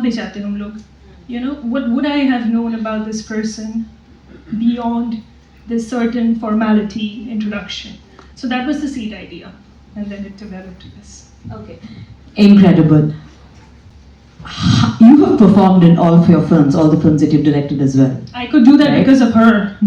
पे जाते हैं हम लोग. You know, what would I have known about this person beyond this certain formality introduction? So that was the seed idea, and then it developed to this. Okay. Incredible. You have performed in all of your films, all the films that you've directed as well. I could do that right? Because of her.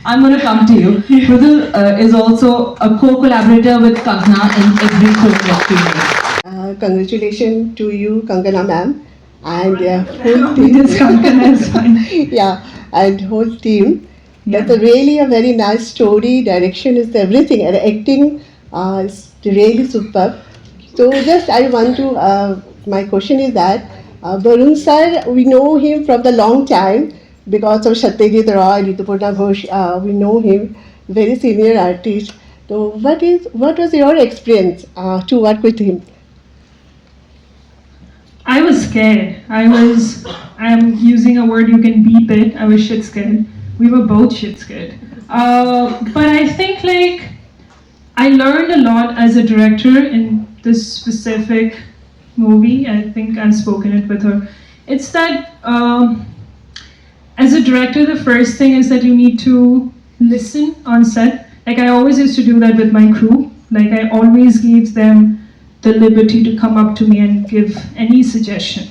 I'm going to come to you. Prudhul is also a co-collaborator with Kankona in every film that she makes. Congratulations to you, Kankona ma'am, and whole It team. is Kankona, it's fine. Yeah, and whole team. Yeah. That's really a very nice story. Direction is everything, and acting is really superb. So just I want to. My question is that Barun sir, we know him from the long time because of Satyajit Roy, Ritupurna Ghosh. We know him, very senior artist. So what was your experience to work with him? I was scared. I'm using a word, you can beep it. I was shit scared. We were both shit scared. But I think like, I learned a lot as a director in this specific movie. I think I've spoken it with her. It's that as a director, the first thing is that you need to listen on set. Like I always used to do that with my crew. Like I always gave them the liberty to come up to me and give any suggestion.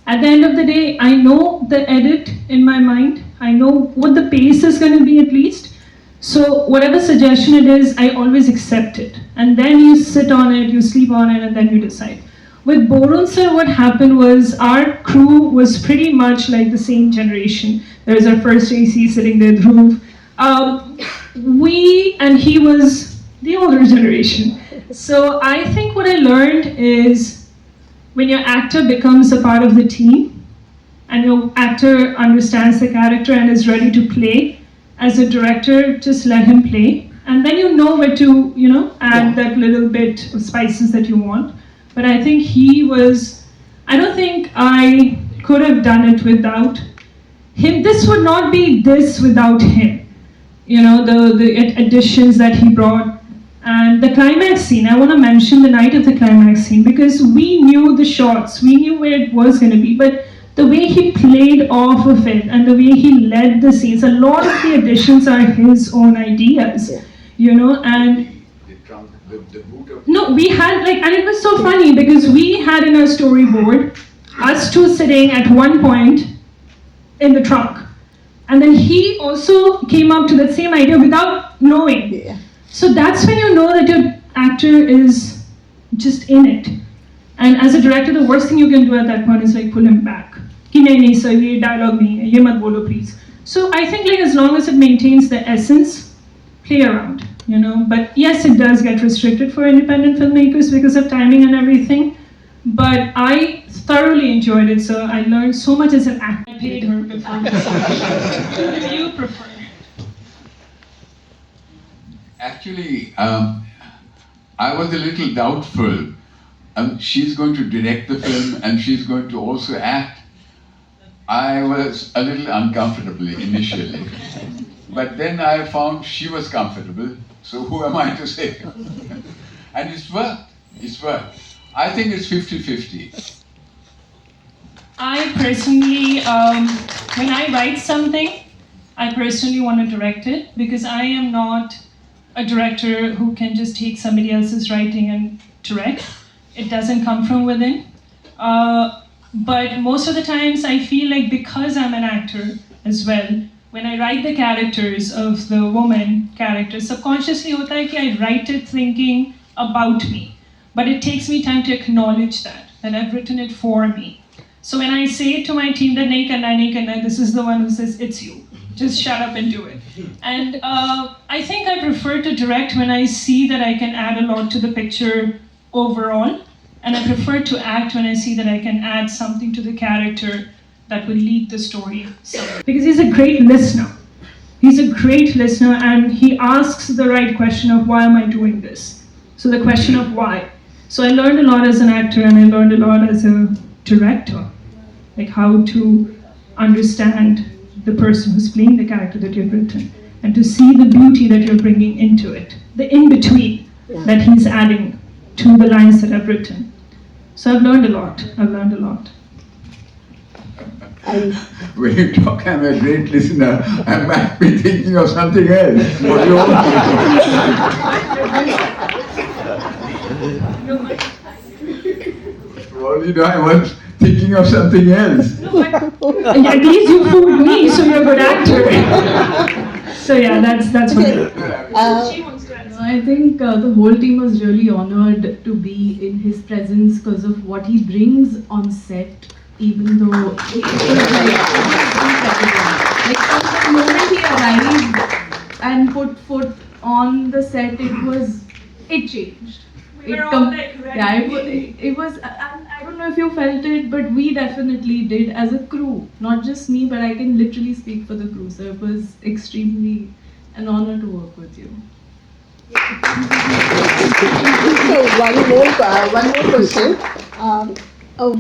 At the end of the day, I know the edit in my mind. I know what the pace is going to be at least. So whatever suggestion it is, I always accept it. And then you sit on it, you sleep on it, and then you decide. With Barun sir, what happened was our crew was pretty much like the same generation. There's our first AC sitting there, Dhruv. We and he was the older generation. So I think what I learned is when your actor becomes a part of the team and your actor understands the character and is ready to play, as a director, just let him play. And then you know where to, add that little bit of spices that you want. But I think I don't think I could have done it without him. This would not be this without him. The additions that he brought. And the climax scene, I want to mention the night of the climax scene because we knew the shots, we knew where it was going to be, but the way he played off of it and the way he led the scenes, a lot of the additions are his own ideas, and no, we had and it was so funny because we had in our storyboard us two sitting at one point in the trunk, and then he also came up to that same idea without knowing. Yeah. So that's when you know that your actor is just in it. And as a director, the worst thing you can do at that point is pull him back. Ki nahi sir, ye dialogue nahi hai, ye mat bolo please. So I think as long as it maintains the essence, play around, But yes, it does get restricted for independent filmmakers because of timing and everything. But I thoroughly enjoyed it, so I learned so much as an actor. I paid her before this. What do you prefer? Actually, I was a little doubtful. She's going to direct the film and she's going to also act. I was a little uncomfortable initially. But then I found she was comfortable, so who am I to say? And it's worked. I think it's 50-50. I personally, when I write something, I personally want to direct it because I am not a director who can just take somebody else's writing and direct. It doesn't come from within. But most of the times I feel like because I'm an actor as well, when I write the characters of the woman characters, subconsciously hota hai ki I write it thinking about me. But it takes me time to acknowledge that I've written it for me. So when I say to my team that nahi karna, this is the one who says, it's you. Just shut up and do it. And I think I prefer to direct when I see that I can add a lot to the picture overall. And I prefer to act when I see that I can add something to the character that will lead the story. Because he's a great listener. He's a great listener and he asks the right question of why am I doing this? So the question of why. So I learned a lot as an actor and I learned a lot as a director. Like how to understand the person who's playing the character that you've written and to see the beauty that you're bringing into it, the in-between that he's adding to the lines that I've written. So I've learned a lot. And When you talk, I'm a great listener. I might be thinking of something else. What do you want Well, I was thinking of something else. At least you fooled me, so you're a good actor. So yeah, that's what. I think the whole team was really honored to be in his presence because of what he brings on set, even though it was like from the moment he arrived and put foot on the set, it changed. Yeah, it was I don't know if you felt it, but we definitely did as a crew. Not just me, but I can literally speak for the crew. So it was extremely an honor to work with you. so one more question.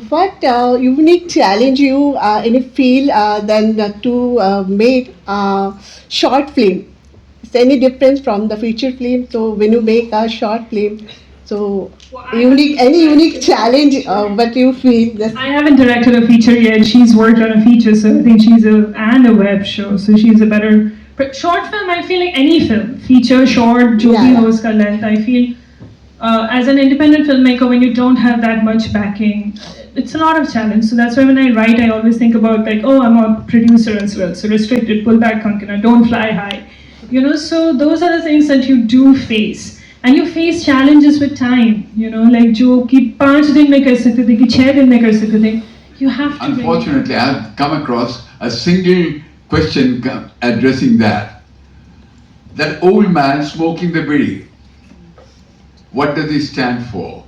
What unique challenge you in a field than to make short film? Is there any difference from the feature film? So when you make a short film, so any unique challenge what you feel? I haven't directed a feature yet. She's worked on a feature, so I think and a web show, so she's a better. But short film, I feel like any film, feature, short, jo bhi ho uska length. I feel as an independent filmmaker, when you don't have that much backing, it's a lot of challenge. So that's why when I write, I always think about like, oh, I'm a producer as well, so restricted, pull back, Kankona, don't fly high. So those are the things that you do face. And you face challenges with time, like जो कि 5 दिन में कर सकते थे कि 6 दिन में कर सकते थे. You have to. Unfortunately, I have come across a single question addressing that. That old man smoking the bidi. What does he stand for?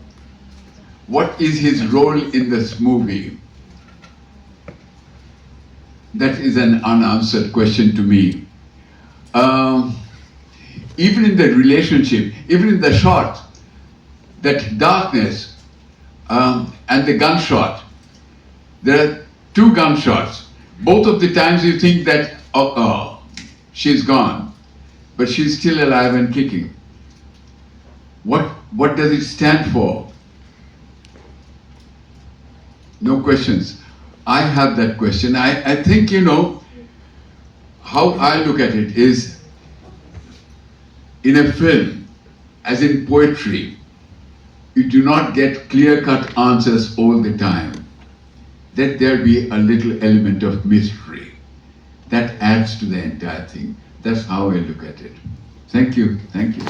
What is his role in this movie? That is an unanswered question to me. Even in the relationship, even in the shot, that darkness and the gunshot, there are 2 gunshots. Both of the times you think that, oh, she's gone, but she's still alive and kicking. What does it stand for? No questions. I have that question. I think, how I look at it is, in a film, as in poetry, you do not get clear-cut answers all the time. Let there be a little element of mystery. That adds to the entire thing. That's how I look at it. Thank you. Thank you.